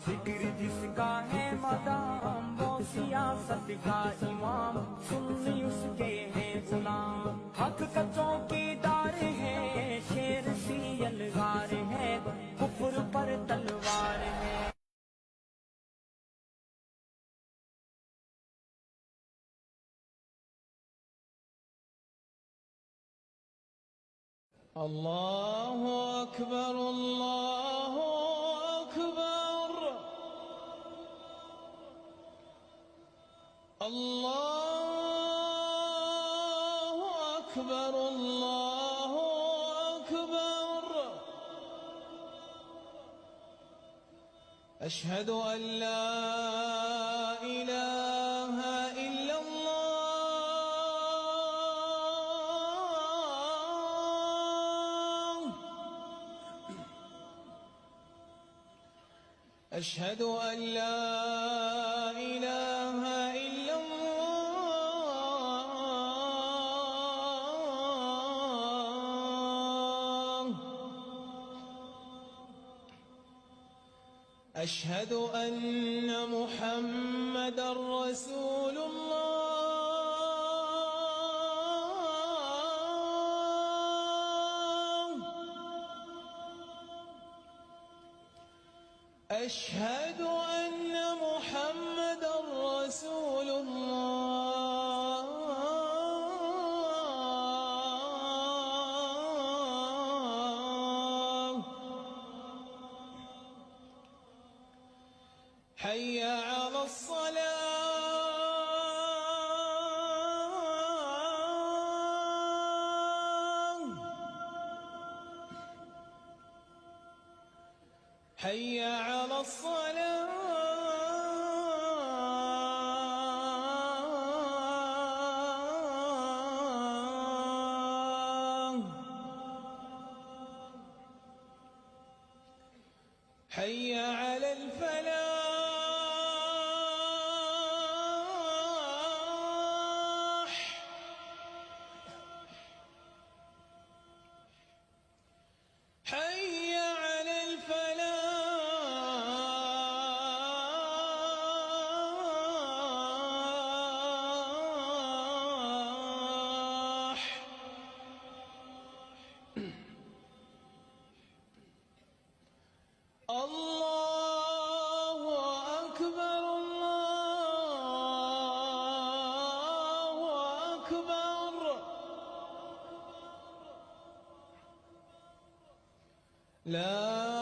जिक्र जिसका है मदाम वो सियासत का इमाम, सुन्नी उसके हैं गुलाम। हक का चौकीदार है, शेर सी अलगार है, कुफ्र पर तलवार है। الله أكبر الله أكبر الله أكبر الله أكبر أشهد أن لا إله إلا الله أشهد أن لا إله إلا الله أشهد أن محمدًا رسول الله أشهد أن محمدًا رسول الله حي على الصلاة حي على الصلاة حي على الفلاح حي على الفلاح الله أكبر الله أكبر لا